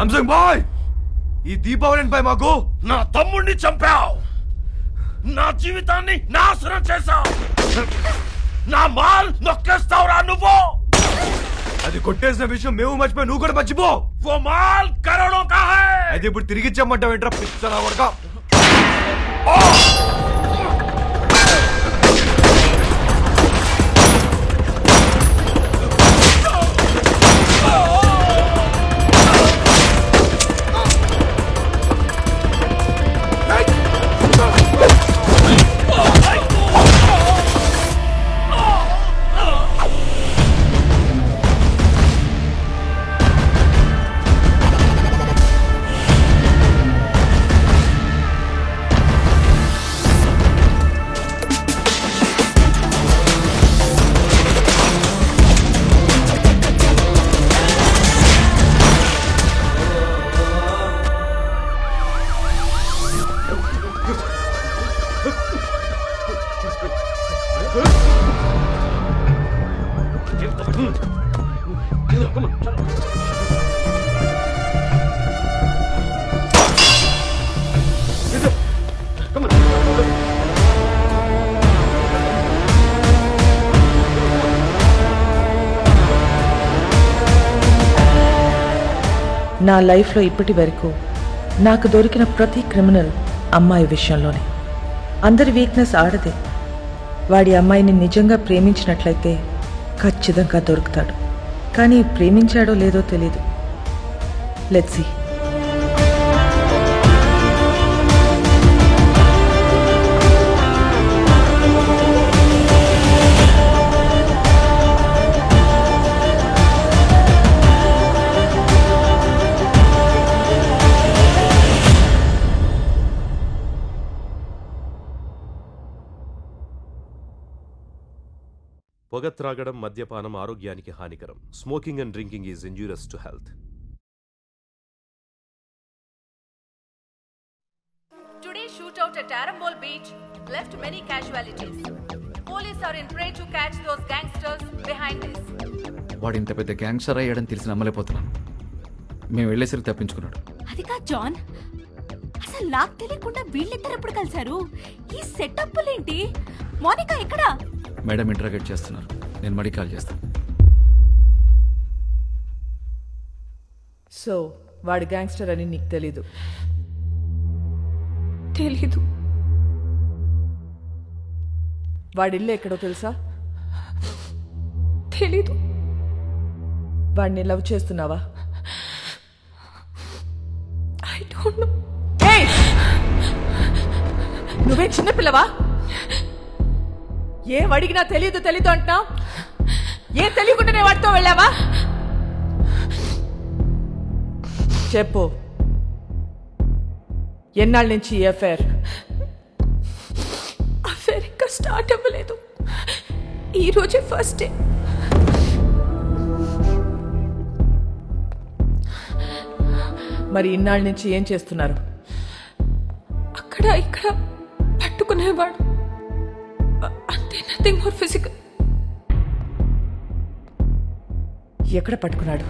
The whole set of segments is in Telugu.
శాంసంగ్ బాయ్, ఈ దీపావళిపై మాకు నా తమ్ముడిని చంపావు, నా జీవితాన్ని నాశనం చేశావు, నా మాల్ నొక్కేస్తావురా నువ్వు. అది కొట్టేసిన విషయం మేము మర్చిపోయి నువ్వు కూడా మర్చిపో. वो माल करोड़ों का है. అయితే ఇప్పుడు తిరిగి ఇచ్చామంటావు ఏంట్రా పిచ్చనా కొడక? నా లైఫ్లో ఇప్పటి వరకు నాకు దొరికిన ప్రతి క్రిమినల్ అమ్మాయి విషయంలోనే. అందరి వీక్నెస్ ఆడదే. వాడి అమ్మాయిని నిజంగా ప్రేమించినట్లయితే ఖచ్చితంగా దొరుకుతాడు. కానీ ప్రేమించాడో లేదో తెలీదు. Let's see. పొగ త్రాగడం, మద్యపానం ఆరోగ్యానికి హానికరం. Smoking and drinking is injurious to health. Today's shootout at Arambol Beach left many casualties. Police are in prey to catch those gangsters behind this. వాడు ఇంత పెద్ద గ్యాంగ్స్టర్ అయ్యాడని తెలిసి నమ్మలేకపోతున్నాను. మేము వెళ్ళేసరికి తప్పించుకున్నాడు. అది కాదు జాన్, అసలు నాకు తెలియకుండా వీళ్ళిద్దరు ఎప్పుడు కలిశారు? ఈ సెటప్లేంటి? మోనికా ఎక్కడ? మేడం ఇంటరాగేట్ చేస్తున్నారు. నేను మడి కాల్ చేస్తాను. సో వాడు గ్యాంగ్స్టర్ అని నీకు తెలీదు? తెలీదు. వాడి ఇల్లు ఎక్కడో తెలుసా? తెలీదు. వాడిని లవ్ చేస్తున్నావా? I don't know. నువ్వే చిన్నపిల్లవా? ఏం అడిగినా తెలీదు తెలీదు అంటున్నావు. ఏం తెలియకుండానే వాడితో వెళ్ళావా? చెప్పు, ఎన్నాళ్ళ నుంచి ఈ అఫేర్ ఇంకా స్టార్ట్ అవ్వలేదు. ఈ రోజే ఫస్ట్ డే. మరి ఇన్నాళ్ళ నుంచి ఏం చేస్తున్నారు? అక్కడ ఇక్కడ పట్టుకునేవాడు, అంతే. Nothing more physical. ఎక్కడ పట్టుకున్నాడు?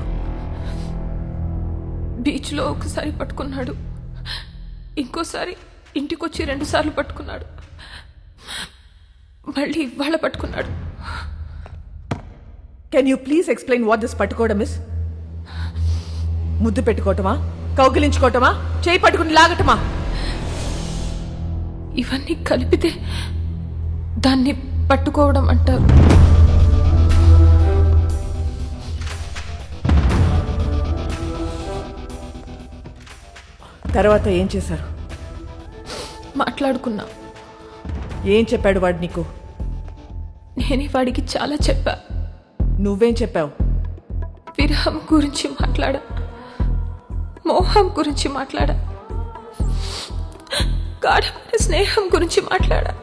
బీచ్లో ఒకసారి పట్టుకున్నాడు, ఇంకోసారి ఇంటికొచ్చి 2 సార్లు పట్టుకున్నాడు, మళ్ళీ ఇవాళ పట్టుకున్నాడు. Can you please explain what this పట్టుకోవడం ఇస్? ముద్దు పెట్టుకోవటమా, కౌగిలించుకోవటమా, చేయి పట్టుకుని లాగటమా? ఇవన్నీ కలిపితే దాన్ని పట్టుకోవడం అంటారు. తర్వాత ఏం చేశారు? మాట్లాడుకున్నా. ఏం చెప్పాడు వాడు నీకు? నేనే వాడికి చాలా చెప్పా. నువ్వేం చెప్పావు? విరహం గురించి మాట్లాడా, మోహం గురించి మాట్లాడా, గాఢమైన స్నేహం గురించి మాట్లాడా.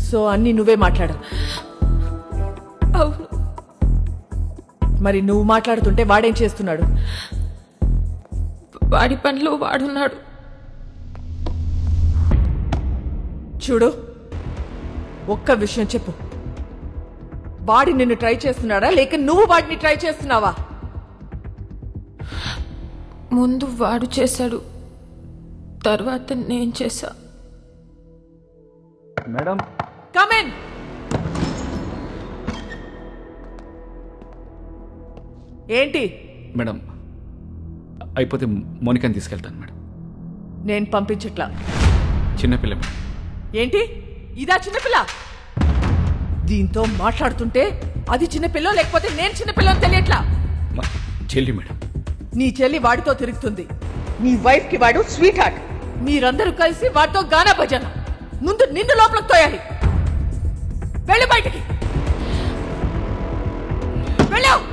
సో అన్నీ నువ్వే మాట్లాడావు? అవును. మరి నువ్వు మాట్లాడుతుంటే వాడేం చేస్తున్నాడు? వాడి పనిలో వాడున్నాడు. చూడు, ఒక్క విషయం చెప్పు. వాడి నిన్ను ట్రై చేస్తున్నాడా లేక నువ్వు వాడిని ట్రై చేస్తున్నావా? ముందు వాడు చేశాడు, తర్వాత నేను చేశా. Madam come in. ఏంటి? మేడం అయిపోతే మోనికాని తీసుకెళ్తాను మేడం. నేను పంపించట్లా. చిన్నపిల్ల మేడం. ఏంటి ఇదా చిన్నపిల్ల? దీంతో మాట్లాడుతుంటే అది చిన్నపిల్ల లేకపోతే నేను చిన్నపిల్ల తెలియట్లా. మా చెల్లి మేడం. నీ చెల్లి వాడితో తిరుగుతుంది. నీ వైఫ్ కి వాడు స్వీట్ హార్ట్. మీరందరూ కలిసి వాడితో గానా భజన. ముందు నిన్ను లోపలికి తోయాలి. వెళ్ళు బయటికి, వెళ్ళావు.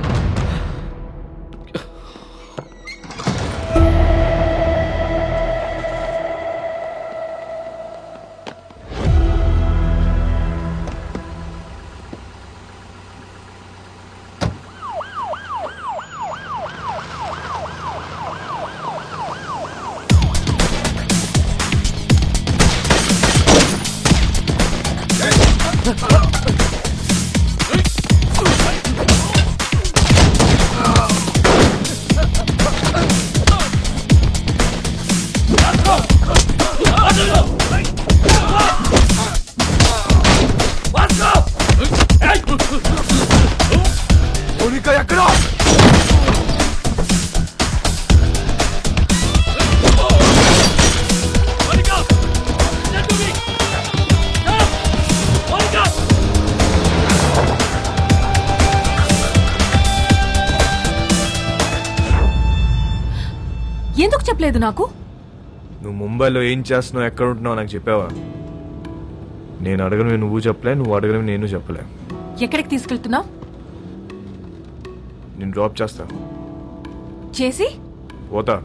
మోనికా ఎక్కడ? ఎందుకు చెప్పలేదు నాకు? నువ్వు ముంబైలో ఏం చేస్తున్నావు, ఎక్కడ ఉంటున్నావు నాకు చెప్పావా? నేను అడగను నువ్వు చెప్పలే, నువ్వు అడగను నేను చెప్పలే. ఎక్కడికి తీసుకెళ్తున్నావు? నేను డ్రాప్ చేస్తా. చేసి పోతా.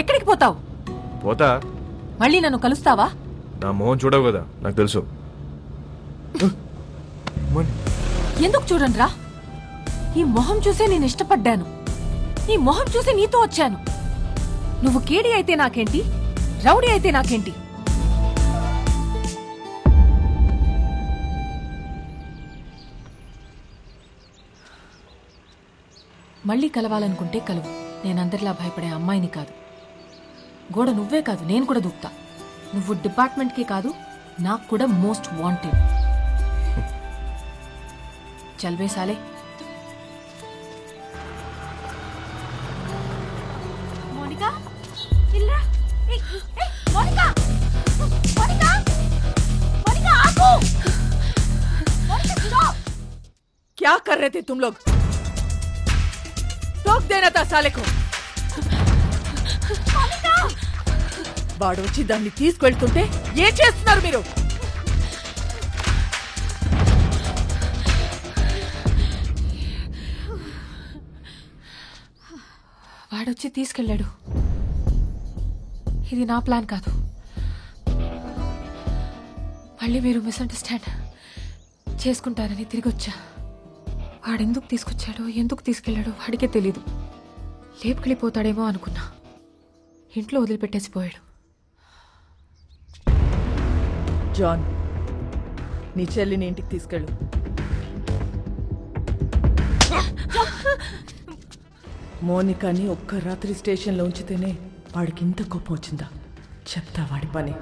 ఎక్కడికి పోతావు? పోతా. మళ్ళీ నన్ను కలుస్తావా? నా మొహం చూడవు కదా, నాకు తెలుసు. ఎందుకు చూడండిరా, ఈ మొహం చూసే నేను ఇష్టపడ్డాను. ఈ మొహం చూసి నీతో వచ్చాను. నువ్వు కేడి అయితే నాకేంటి, రౌడీ అయితే నాకేంటి? మళ్ళీ కలవాలనుకుంటే కలువు. నేనందరిలా భయపడే అమ్మాయిని కాదు. గోడ నువ్వే కాదు, నేను కూడా దూకుతా. నువ్వు డిపార్ట్మెంట్కి కాదు, నాకు కూడా మోస్ట్ వాంటెడ్. చల్వే సాలే. మోనికా ఇల్లా. మోనికా మోనికా మోనికా ఆగు. మోనికా స్టాప్. क्या कर रहे थे तुम लोग? टोक देना था साले को. వాడు వచ్చి దాన్ని తీసుకెళ్తుంటే ఏం చేస్తున్నారు మీరు? వాడొచ్చి తీసుకెళ్ళాడు. ఇది నా ప్లాన్ కాదు. మళ్ళీ మీరు మిస్అండర్స్టాండ్ చేసుకుంటారని తిరిగి వచ్చా. వాడెందుకు తీసుకొచ్చాడో ఎందుకు తీసుకెళ్లాడో వాడికే తెలీదు. లేపుకెళ్ళిపోతాడేమో అనుకున్నా. ఇంట్లో వదిలిపెట్టేసి పోయాడు. జాన్, నీ చెల్లిని ఇంటికి తీసుకెళ్ళు. మోనికాని ఒక్క రాత్రి స్టేషన్లో ఉంచితేనే వాడికి ఇంత కోపం వచ్చిందా? చెప్తా వాడి పని.